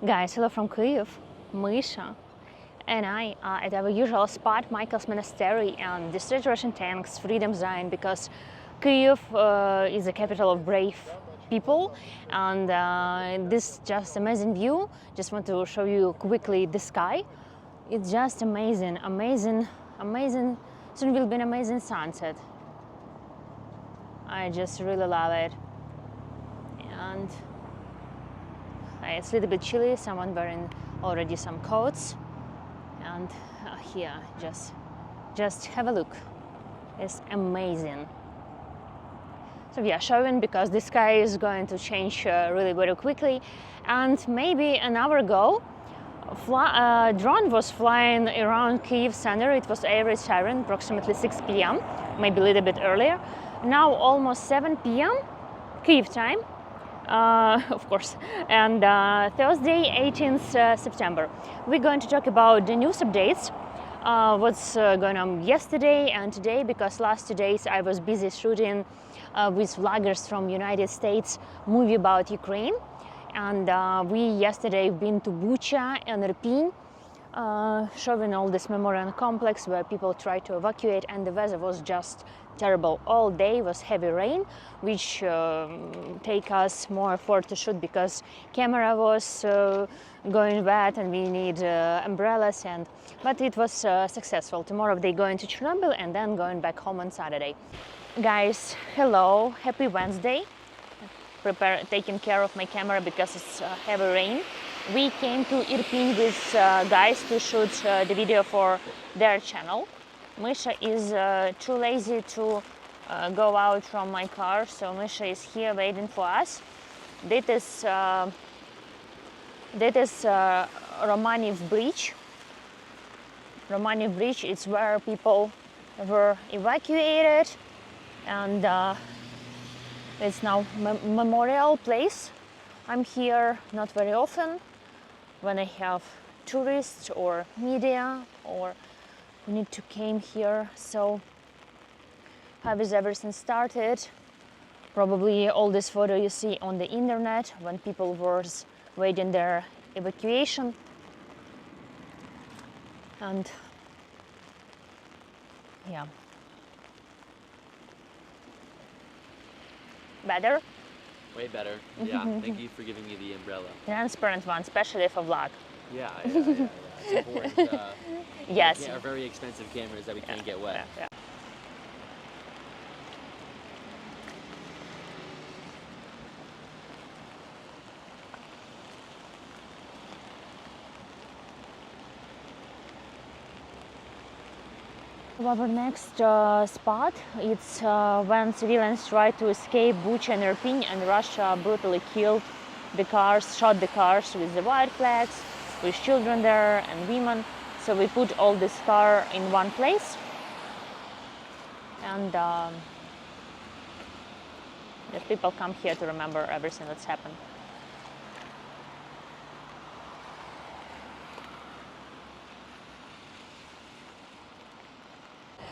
Guys, hello from Kyiv, Misha and I are at our usual spot, Michael's Monastery, and destroyed Russian tanks, Freedom Zone, because Kyiv is the capital of brave people, and this just amazing view. Just want to show you quickly the sky. It's just amazing, amazing, amazing. Soon will be an amazing sunset. I just really love it. And it's a little bit chilly, someone wearing already some coats. And here, just have a look. It's amazing. So we are showing because the sky is going to change really very quickly. And maybe an hour ago, drone was flying around Kyiv center. It was every siren, approximately 6 p.m., maybe a little bit earlier. Now almost 7 p.m. Kyiv time. Of course, and Thursday, 18th September. We're going to talk about the news updates, what's going on yesterday and today, because last 2 days I was busy shooting with vloggers from United States movie about Ukraine, and we yesterday been to Bucha and Irpin, showing all this memorial complex where people try to evacuate, and the weather was just terrible. All day was heavy rain, which take us more effort to shoot because camera was going wet and we need umbrellas, but it was successful. Tomorrow they going to Chernobyl and then going back home on Saturday. Guys, hello, happy Wednesday. Taking care of my camera because it's heavy rain. We came to Irpin with guys to shoot the video for their channel. Misha is too lazy to go out from my car, so Misha is here waiting for us. That is Romaniv bridge. Romaniv bridge is where people were evacuated, and it's now memorial place. I'm here not very often when I have tourists or media or we need to came here. So how is everything started? Probably all this photo you see on the internet when people were waiting their evacuation. And yeah. Better? Way better. Yeah, thank you for giving me the umbrella. Transparent one, especially for vlog. Yeah. It's important. Yes. Our very expensive cameras that we can't get wet. Yeah. Our next spot, it's when civilians tried to escape Bucha and Irpin, and Russia brutally killed the cars, shot the cars with the white flags, with children there and women. So we put all this car in one place, and the people come here to remember everything that's happened.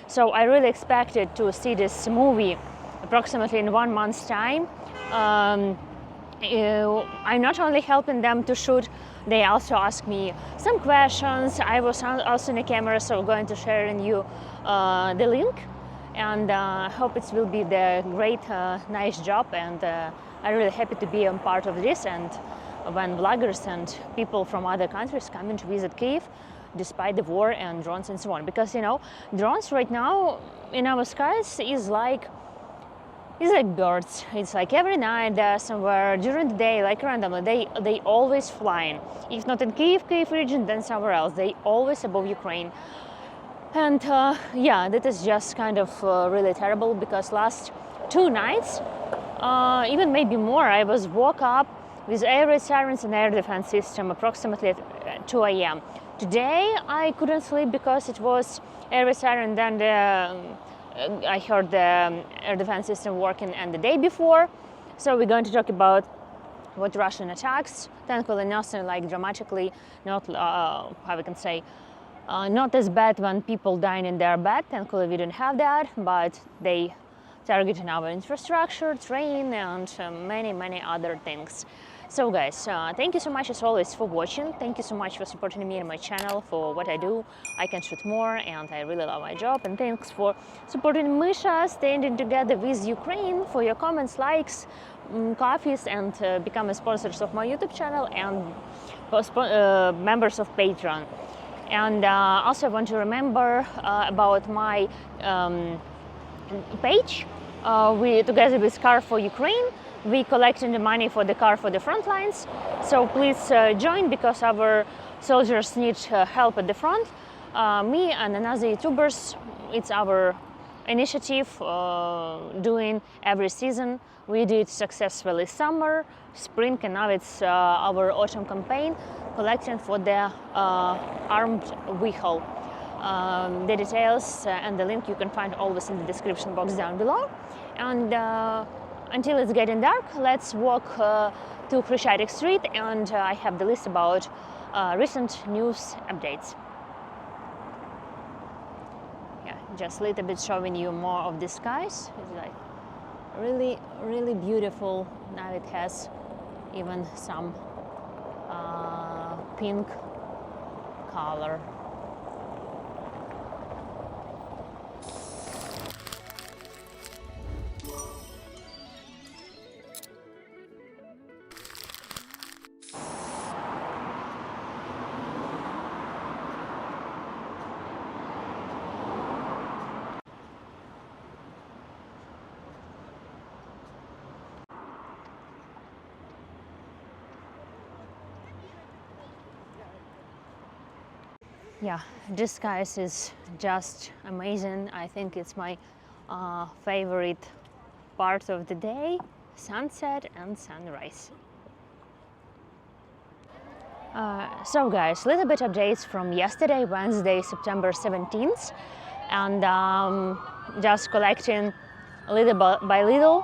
So I really expected to see this movie approximately in 1 month's time. I'm not only helping them to shoot, they also asked me some questions. I was also in the camera, so I'm going to share in you the link, and hope it will be the great, nice job. And I'm really happy to be a part of this. And when bloggers and people from other countries come in to visit Kyiv, despite the war and drones and so on, because drones right now in our skies is like birds. It's like every night they're somewhere during the day, like randomly. They always flying. If not in Kyiv region, then somewhere else. They always above Ukraine. And yeah, that is just kind of really terrible, because last 2 nights, even maybe more, I was woke up with air sirens and air defense system approximately at 2 a.m. Today I couldn't sleep because it was air siren, then I heard the air defense system working, and the day before. So we're going to talk about what Russian attacks, thankfully nothing like dramatically, not how we can say, not as bad when people dying in their bed. Thankfully we didn't have that, but they targeting our infrastructure, train, and many other things. So guys, thank you so much as always for watching. Thank you so much for supporting me and my channel, for what I do. I can shoot more and I really love my job. And thanks for supporting Misha, standing together with Ukraine, for your comments, likes, coffees, and becoming sponsors of my YouTube channel and members of Patreon. And also I want to remember about my page. We, together with Car for Ukraine, we collecting the money for the car for the front lines. So please join, because our soldiers need help at the front. Me and another YouTubers, it's our initiative doing every season. We did successfully summer, spring, and now it's our autumn campaign, collecting for the armed vehicle. The details and the link you can find always in the description box down below. And until it's getting dark, let's walk to Khrushchev Street, and I have the list about recent news updates. Yeah, just a little bit showing you more of the skies. It's like really beautiful. Now it has even some pink color. Yeah, this skies is just amazing. I think it's my favorite part of the day, sunset and sunrise. So guys, little bit updates from yesterday, Wednesday, September 17th, and just collecting little by little.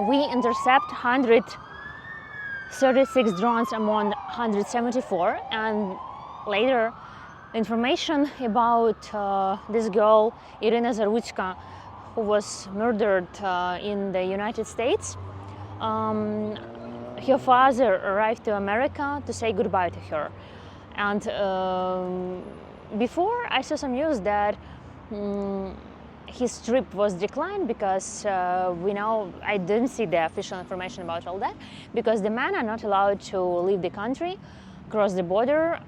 We intercept 136 drones among 174, and later information about this girl, Irina Zarutska, who was murdered in the United States. Her father arrived to America to say goodbye to her. And before, I saw some news that his trip was declined, because I didn't see the official information about all that, because the men are not allowed to leave the country, cross the border,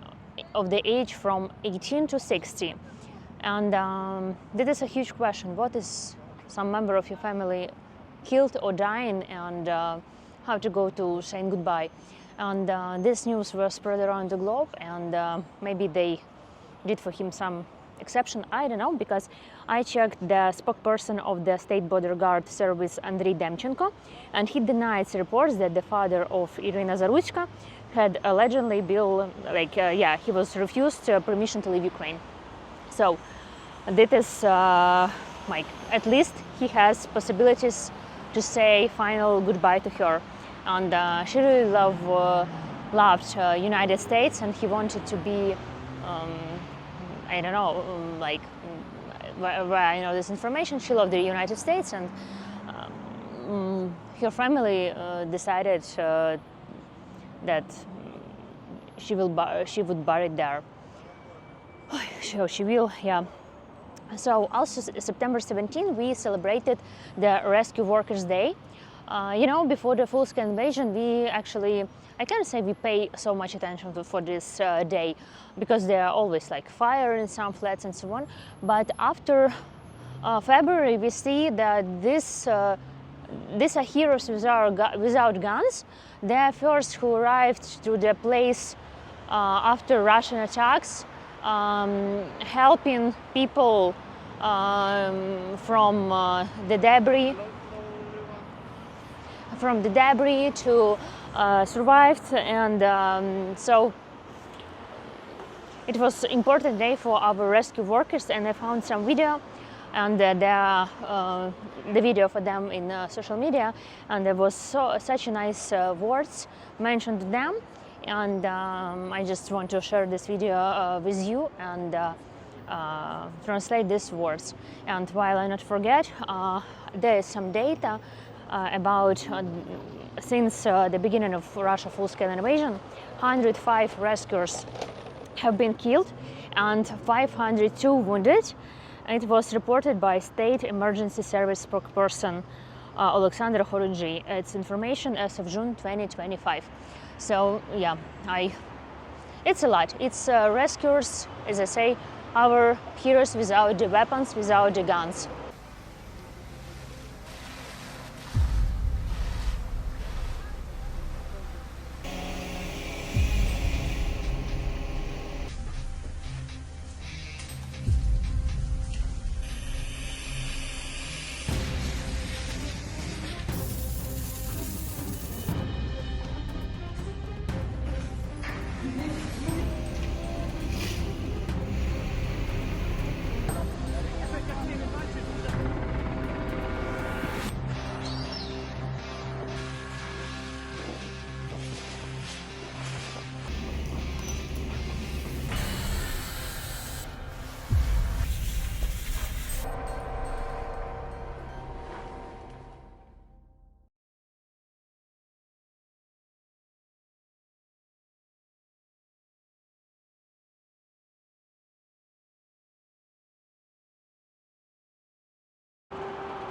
of the age from 18 to 60. And that is a huge question. What is some member of your family killed or dying, and how to go to saying goodbye? And this news was spread around the globe, and maybe they did for him some exception, I don't know, because I checked the spokesperson of the State Border Guard Service, Andriy Demchenko, and he denied reports that the father of Irina Zarutska had allegedly been, he was refused permission to leave Ukraine. So that is at least he has possibilities to say final goodbye to her. And she really loved United States, and he wanted to be, I don't know, where I know this information, she loved the United States, and her family decided that she would bury it there. So she will, yeah. So also September 17th, we celebrated the Rescue Workers Day. Before the full-scale invasion, we actually, I can't say we pay so much attention for this day, because there are always fire in some flats and so on. But after February, we see that these are heroes without guns. They are first who arrived to the place after Russian attacks, helping people from the debris to survive. And so it was an important day for our rescue workers, and I found some video, and the video for them in social media, and there was such nice words mentioned to them. And I just want to share this video with you and translate these words. And while I not forget, there is some data about since the beginning of Russia full-scale invasion, 105 rescuers have been killed and 502 wounded. It was reported by State Emergency Service spokesperson Alexander Horunji. It's information as of June 2025. So yeah, it's a lot. It's rescuers, as I say, our heroes without the weapons, without the guns.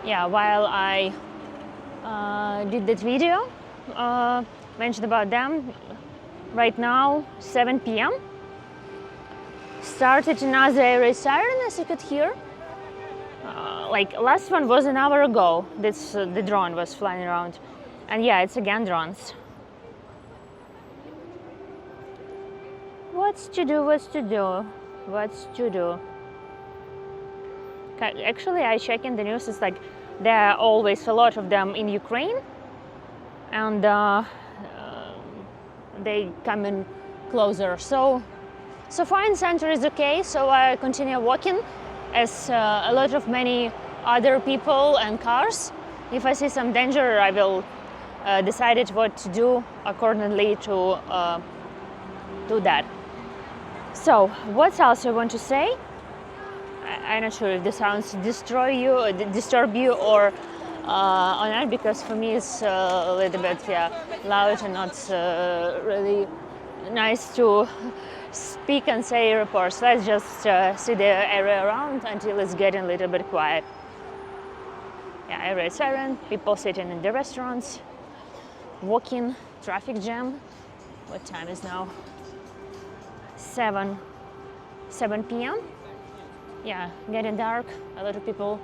Yeah, while I did that video, mentioned about them, right now 7 p.m. started another air siren, as you could hear. Like last one was an hour ago. This the drone was flying around, and yeah, it's again drones. What's to do? What's to do? What's to do? Actually, I check in the news. It's like there are always a lot of them in Ukraine, and they come in closer. So far in center is okay. So I continue walking, as a lot of many other people and cars. If I see some danger, I will decide what to do accordingly to do that. So what else I want to say? I'm not sure if the sounds disturb you or not, because for me it's a little bit loud and not really nice to speak and say reports. Let's just see the area around until it's getting a little bit quiet. Yeah, area siren, people sitting in the restaurants, walking, traffic jam. What time is now? 7 p.m. Yeah, getting dark. A lot of people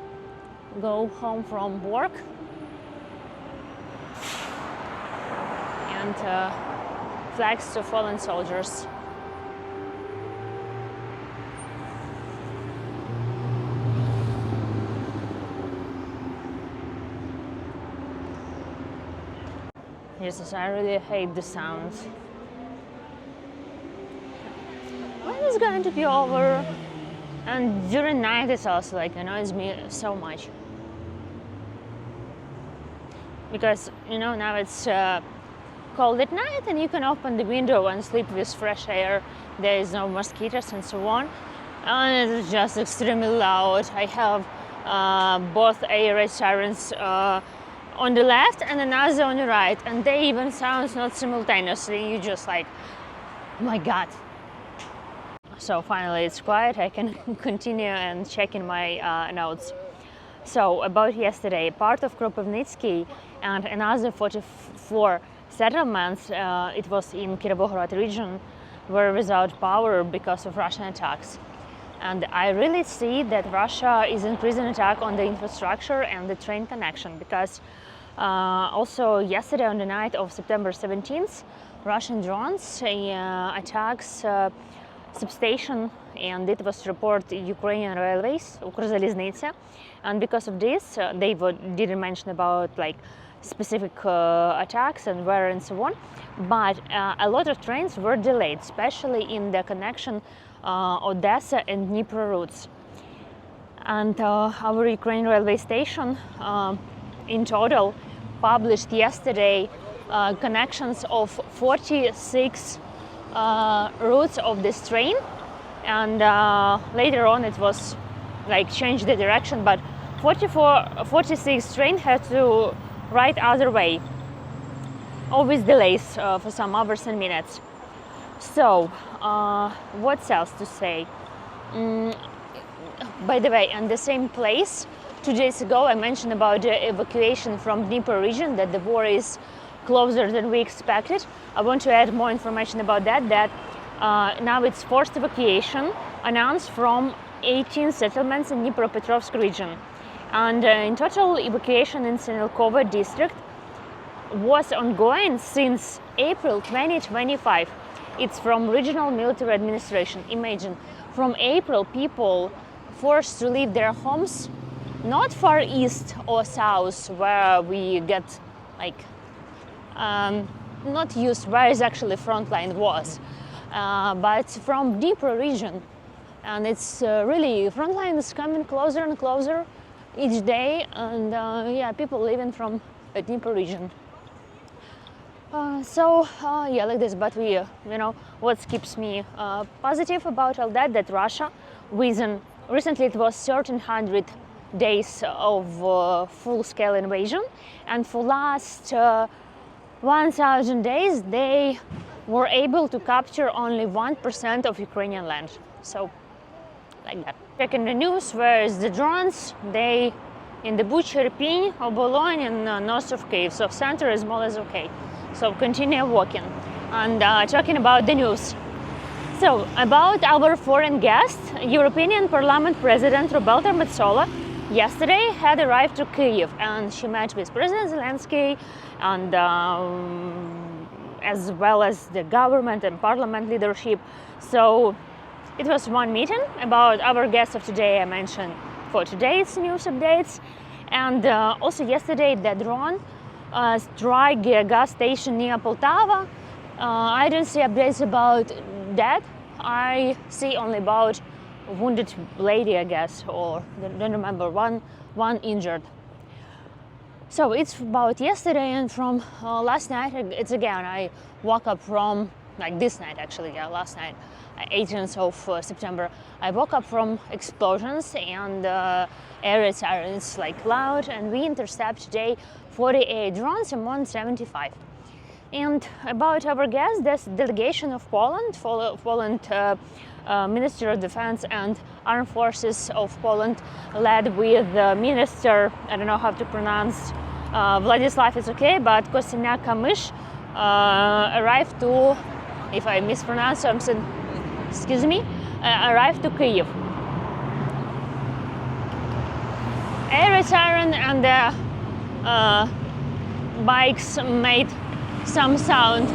go home from work, and flags to fallen soldiers. Jesus, I really hate the sounds. When is it going to be over? And during night it's also like annoys me so much. Because now it's cold at night and you can open the window and sleep with fresh air. There is no mosquitoes and so on. And it's just extremely loud. I have both air raid sirens on the left and another on the right, and they even sound not simultaneously. You just like, oh my god. So finally it's quiet. I can continue and check in my notes. So about yesterday, part of Kropivnitsky and another 44 settlements, it was in Kirovohrad region, were without power because of Russian attacks. And I really see that Russia is increasing attack on the infrastructure and the train connection, because also yesterday on the night of September 17th, Russian drones attacks substation, and it was reported Ukrainian Railways, Ukrzaliznytsia, and because of this they didn't mention about like specific attacks and where and so on, but a lot of trains were delayed, especially in the connection Odessa and Dnipro routes. And our Ukrainian railway station in total published yesterday connections of 46 routes of this train, and later on it was like changed the direction, but 46 train had to right other way. always delays for some hours and minutes. So, what else to say? By the way, in the same place, 2 days ago, I mentioned about the evacuation from Dnieper region, that the war is closer than we expected. I want to add more information about that, now it's forced evacuation announced from 18 settlements in Dnipropetrovsk region. And in total, evacuation in Senilkovo district was ongoing since April 2025. It's from regional military administration. Imagine, from April, people forced to leave their homes, not far east or south, where we get like not used, where is actually frontline was, but from Dnieper region. And it's really, frontline is coming closer and closer each day, and yeah, people living from the Dnieper region. Yeah, like this. But we, what keeps me positive about all that, that Russia, recently it was 1,300 days of full-scale invasion, and for last 1,000 days they were able to capture only 1% of Ukrainian land. So, like that. Checking the news, where is the drones? They in the Bucha, Irpin, Obolon, and north of Kyiv. So center is more or less okay. So continue walking and talking about the news. So about our foreign guest, European Parliament President Roberta Metsola yesterday had arrived to Kyiv, and she met with President Zelensky and as well as the government and parliament leadership. So it was one meeting. About our guest of today I mentioned for today's news updates. And also yesterday the drone struck a gas station near Poltava. I didn't see updates about that. I see only about wounded lady, I guess, or don't remember, one injured. So it's about yesterday, and from last night, it's again, I woke up from, like this night actually, yeah, last night, 18th of September, I woke up from explosions and area sirens like loud, and we intercept today 48 drones and 175. And about our guest, this delegation of Poland, Minister of Defense and Armed Forces of Poland, led with Minister, I don't know how to pronounce, Vladislav is okay, but Kostyna-Kamysh arrived to, if I mispronounce something, excuse me, arrived to Kyiv. Air siren and the bikes made some sound.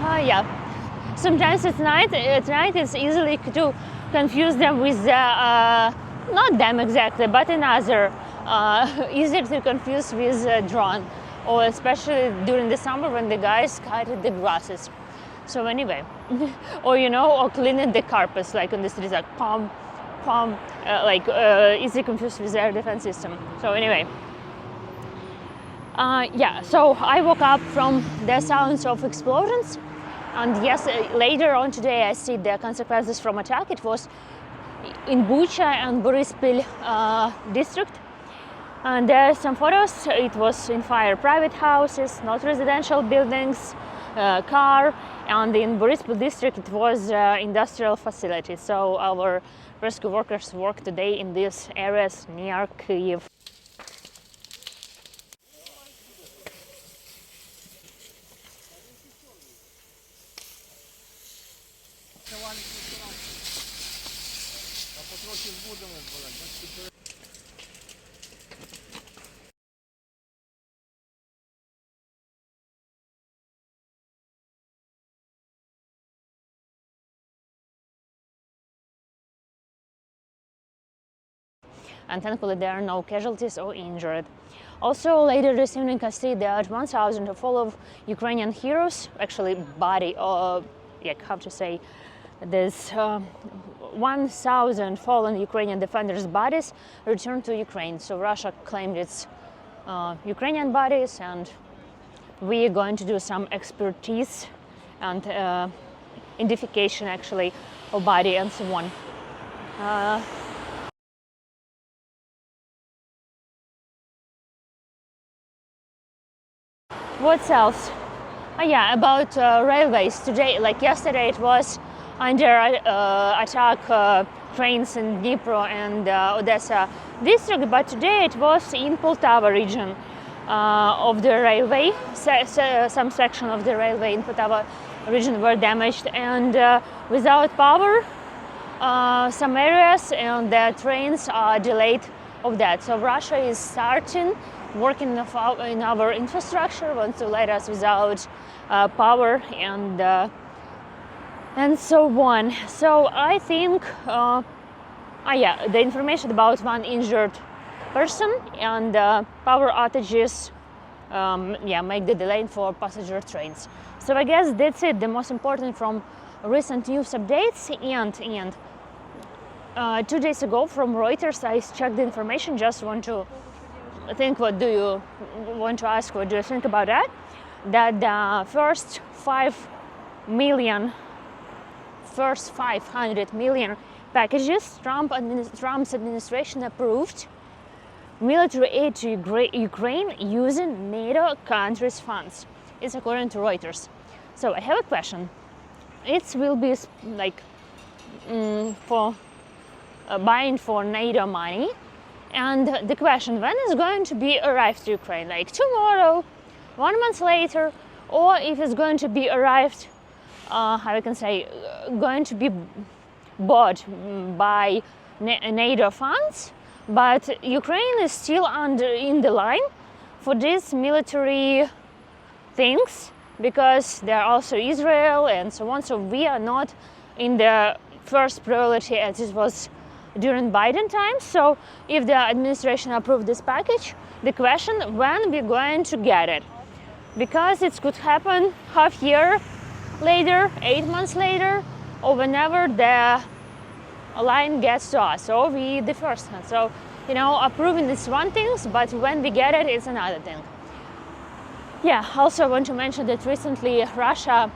Yeah. Sometimes at night it's easily to confuse them with not them exactly, but another easier to confuse with drone, or especially during the summer when the guys cutted the grasses. So anyway, or cleaning the carpets, like on the streets, like pom, easily confused with air defense system. So anyway. Yeah, so I woke up from the sounds of explosions, and yes, later on today I see the consequences from attack. It was in Bucha and Borispil district, and there are some photos. It was in fire private houses, not residential buildings, car, and in Borispil district it was industrial facilities. So our rescue workers work today in these areas near Kyiv. And thankfully there are no casualties or injured. Also later this evening I see that 1,000 of all of Ukrainian heroes, actually body, how to say, there's 1,000 fallen Ukrainian defenders' bodies returned to Ukraine. So Russia claimed its Ukrainian bodies, and we are going to do some expertise and identification actually of body and so on. What else? Yeah, about railways. Today, like yesterday, it was under attack trains in Dnipro and Odessa district, but today it was in Poltava region of the railway. Some section of the railway in Poltava region were damaged, and without power, some areas and the trains are delayed of that. So Russia is starting working in our infrastructure, wants to let us without power and so on. So I think, yeah, the information about one injured person and power outages, yeah, make the delay for passenger trains. So I guess that's it. The most important from recent news updates. And 2 days ago from Reuters, I checked the information. Just want to think, what do you want to ask? What do you think about that? That the first 500 million packages Trump's administration approved military aid to Ukraine using NATO countries' funds. It's according to Reuters. So I have a question. It will be like for buying for NATO money. And the question, when is going to be arrived to Ukraine? Like tomorrow, 1 month later, or if it's going to be arrived, how I can say, going to be bought by NATO funds, but Ukraine is still in the line for these military things, because there are also Israel and so on. So we are not in the first priority as it was during Biden times. So if the administration approved this package, the question, when we're going to get it, because it could happen half year later, 8 months later, or whenever the line gets to us, or we the first one. So, you know, approving is one thing, but when we get it, it's another thing. Yeah, also I want to mention that recently Russia,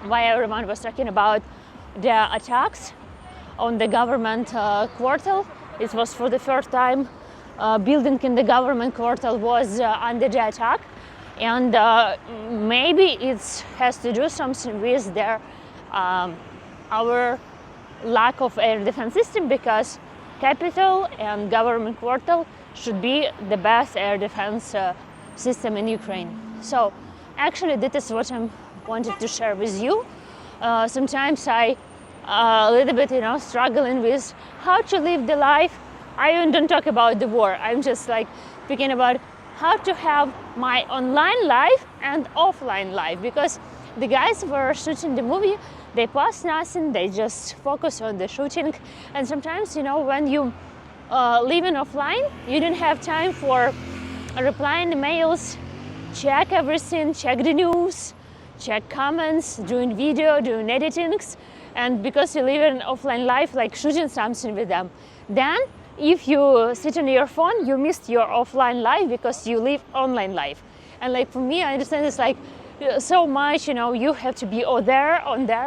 why everyone was talking about the attacks on the government quarter. It was for the first time building in the government quarter was under the attack, and maybe it has to do something with their our lack of air defense system, because capital and government quarter should be the best air defense system in Ukraine. So actually that is what I wanted to share with you. Sometimes I a little bit, you know, struggling with how to live the life. I even don't talk about the war. I'm just like thinking about how to have my online life and offline life, because the guys were shooting the movie, they post nothing, they just focus on the shooting. And sometimes, you know, when you live in offline, you don't have time for replying emails, check everything, check the news, check comments, doing video, doing editings. And because you live in offline life, like shooting something with them, then if you sit on your phone, you missed your offline life because you live online life. And like for me, I understand it's like so much, you know, you have to be on there.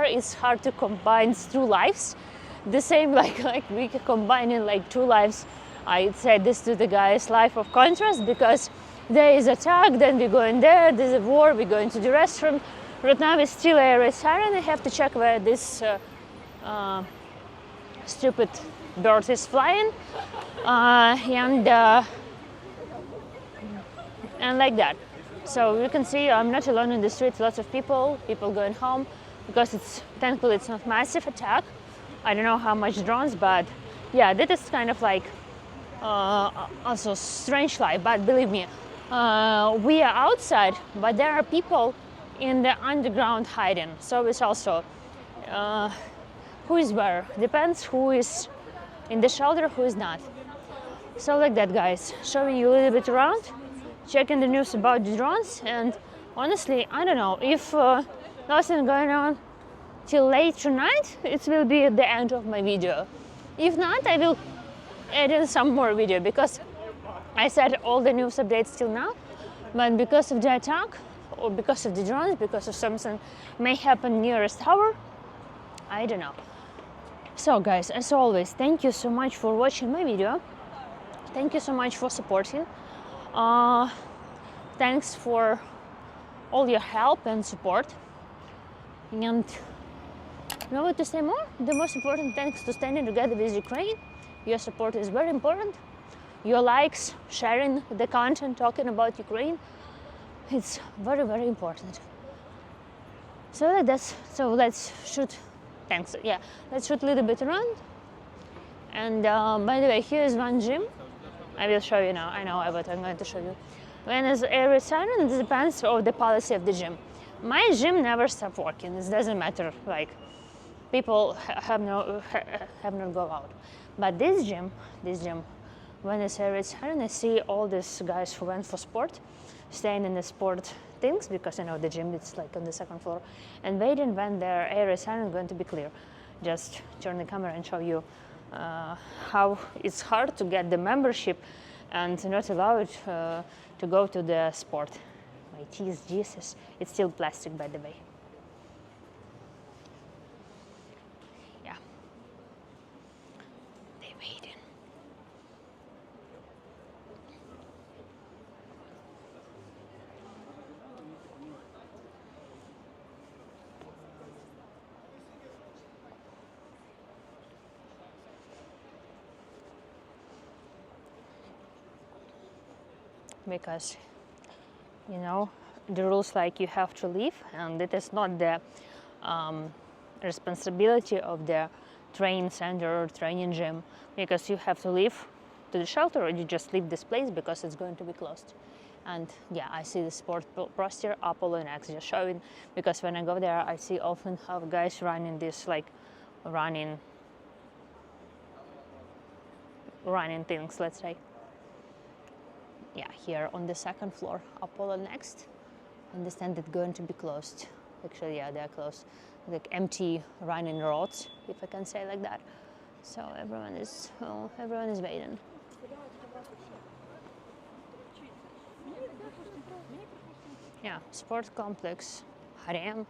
It's hard to combine two lives. The same like we can combine in like two lives. I said this to the guys, life of contrast, because there is attack, then we go in there, there's a war, we go into the restroom. Right now it's still a siren. I have to check where this stupid bird is flying, and like that. So you can see I'm not alone in the streets. Lots of people going home, because thankfully it's not massive attack. I don't know how much drones, but yeah, that is kind of like also strange life. But believe me, we are outside, but there are people in the underground hiding. So it's also who is where, depends who is in the shelter, who is not. So like that, guys, showing you a little bit around, checking the news about the drones. And honestly, I don't know if nothing going on till late tonight, it will be the end of my video. If not, I will add in some more video, because I said all the news updates till now, but because of the attack, or because of the drones, because of something may happen nearest tower, I don't know. So guys, as always, thank you so much for watching my video. Thank you so much for supporting. Thanks for all your help and support. And you know what to say more? The most important thanks to standing together with Ukraine. Your support is very important. Your likes, sharing the content, talking about Ukraine, it's very, very important. So let's shoot. Thanks. Yeah, let's shoot a little bit around. And by the way, here is one gym. I will show you now. I know what I'm going to show you. When is every siren, it depends on the policy of the gym. My gym never stops working. It doesn't matter. Like people have not go out. But this gym, when it's every siren, I see all these guys who went for sport, staying in the sport things because the gym is like on the second floor, and waiting when their area siren is going to be clear. Just turn the camera and show you how it's hard to get the membership and not allowed to go to the sport. My teeth, Jesus, it's still plastic, by the way. Yeah, they're waiting. Because the rules like you have to leave, and it is not the responsibility of the training center or training gym, because you have to leave to the shelter or you just leave this place because it's going to be closed. And yeah, I see the sport poster Apollo Next just showing, because when I go there I see often have guys running this like running things, let's say. Yeah, here on the second floor, Apollo Next. Understand it's going to be closed. Actually, yeah, they're closed. Like empty running roads, if I can say like that. So everyone is waiting. Yeah, sport complex, harem.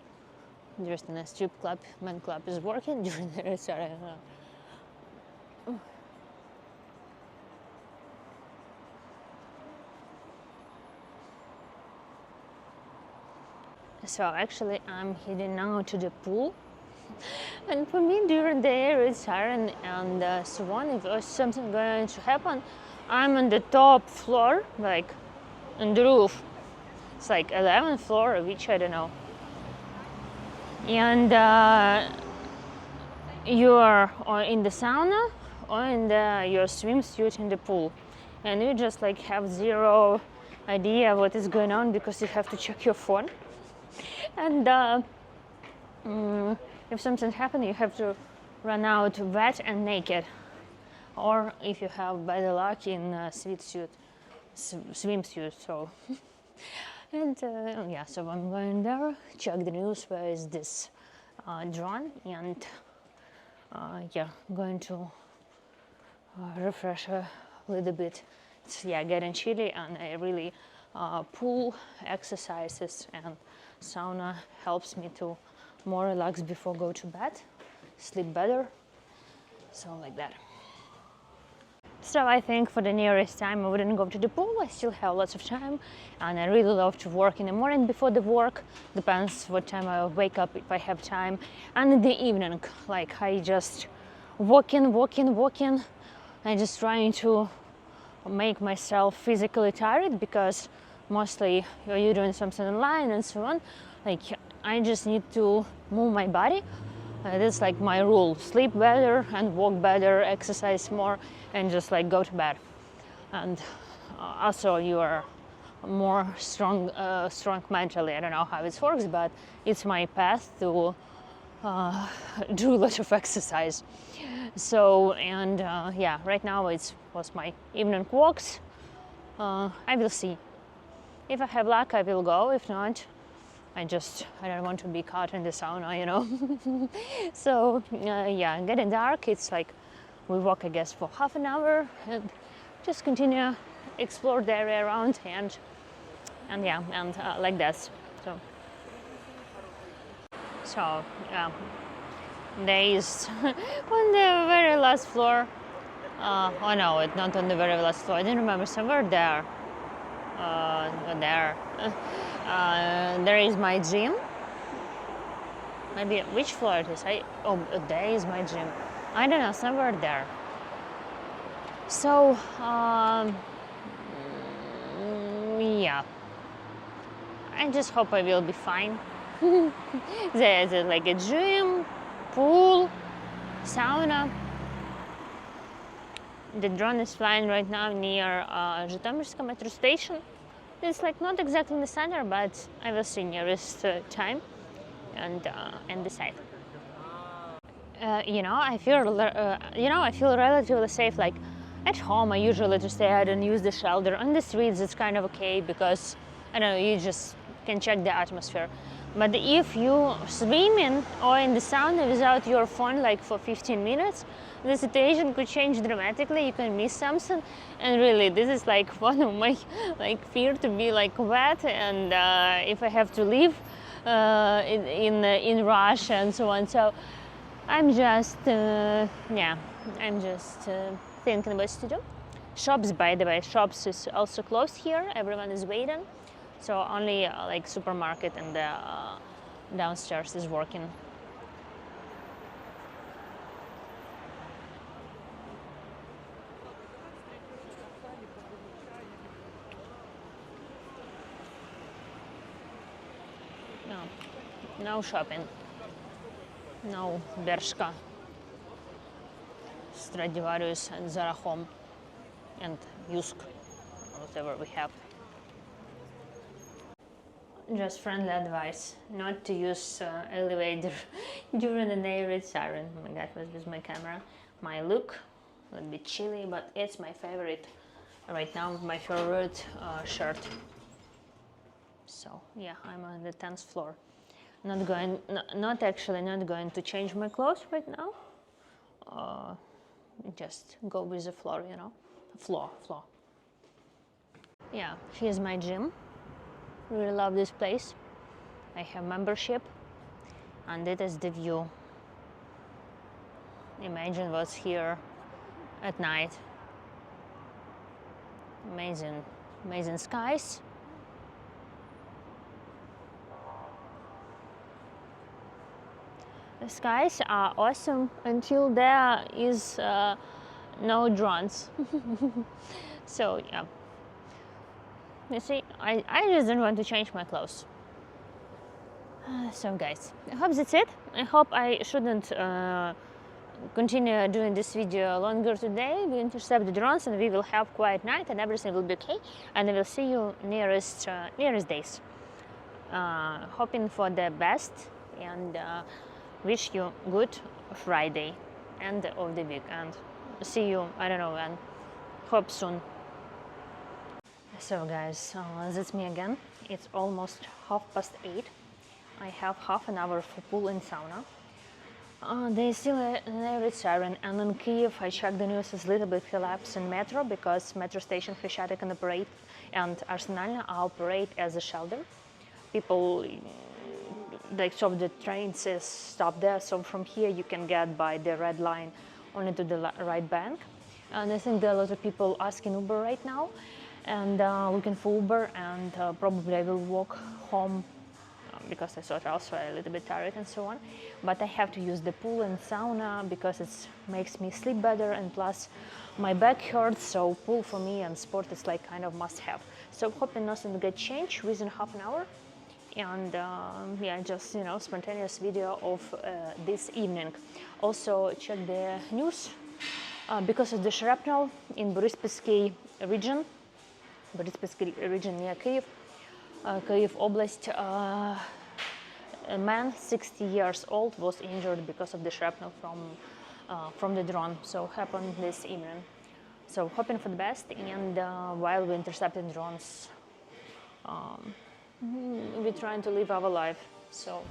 Just in a strip club, men club is working during the restaurant. So actually I'm heading now to the pool, and for me during the air siren and so on, if something going to happen, I'm on the top floor, like on the roof. It's like 11th floor, which I don't know. And you are in the sauna or in your swimsuit in the pool, and you just like have zero idea what is going on because you have to check your phone. And if something happens, you have to run out wet and naked, or if you have by the luck in a swimsuit. So, and yeah, so I'm going there, check the news. Where is this drone? And yeah, going to refresh a little bit. It's getting chilly, and I really pool exercises and sauna helps me to more relax before go to bed, sleep better, so like that. So I think for the nearest time I wouldn't go to the pool. I still have lots of time, and I really love to work in the morning before the work. Depends what time I wake up, if I have time, and in the evening, like I just walking. I'm just trying to make myself physically tired, because mostly you're doing something online and so on. Like I just need to move my body. That's like my rule: sleep better and walk better, exercise more, and just like go to bed. And also you are more strong mentally. I don't know how it works, but it's my path to do a lot of exercise. So, and yeah, right now it was my evening walks. I will see. If I have luck, I will go. If not, I don't want to be caught in the sauna, So, yeah, getting dark. It's like we walk, I guess, for half an hour and just continue explore the area around and yeah, and like this. So, there is on the very last floor. Oh no, it's not on the very last floor. I didn't remember, somewhere there. There. There is my gym. Maybe which floor it is? Oh, there is my gym. I don't know, somewhere there. So yeah, I just hope I will be fine. There's like a gym, pool, sauna. The drone is flying right now near Zhytomyrska metro station. It's like not exactly in the center, but I will see nearest time and decide. I feel relatively safe. Like at home, I usually just stay out and use the shelter. On the streets, it's kind of okay because I don't know, you just can check the atmosphere. But if you swimming or in the sauna without your phone, like for 15 minutes, the situation could change dramatically. You can miss something, and really, this is like one of my fear to be like wet, and if I have to leave in Russia and so on. So I'm just thinking what to do. Shops, by the way, shops is also closed here. Everyone is waiting, so only like supermarket and the downstairs is working. No shopping. No Bershka, Stradivarius and Zara Home and Yusk, whatever we have. Just friendly advice, not to use elevator during an air raid siren. Oh my god, what's with my camera? My look, a little bit chilly, but it's my favorite right now, my favorite shirt. So yeah, I'm on the 10th floor. Not going to change my clothes right now. Just go with the floor, floor. Yeah, here's my gym. Really love this place. I have membership, and it is the view. Imagine what's here at night. Amazing skies. The skies are awesome until there is no drones. So yeah, you see, I just don't want to change my clothes. So guys, I hope that's it. I hope I shouldn't continue doing this video longer today. We intercept the drones and we will have quiet night and everything will be okay. And I will see you nearest days. Hoping for the best and wish you good Friday end of the week and see you, I don't know when, hope soon. So guys, that's me again. It's almost 8:30. I have half an hour for pool and sauna. There's still an air raid siren, and in Kyiv I checked the news, is a little bit collapse in metro because metro station Hryshchata can operate and Arsenalna operate as a shelter. People so the trains is stopped there, so from here you can get by the red line only to the right bank. And I think there are a lot of people asking Uber right now and looking for Uber, and probably I will walk home because I thought also a little bit tired and so on. But I have to use the pool and sauna because it makes me sleep better, and plus my back hurts, so pool for me and sport is like kind of must have. So hoping nothing will get changed within half an hour. And yeah, just spontaneous video of this evening. Also check the news because of the shrapnel in Boryspilsky region near Kyiv, Kyiv Oblast. A man 60 years old was injured because of the shrapnel from the drone. So happened this evening. So hoping for the best, and while we intercepting drones, we're trying to live our life. So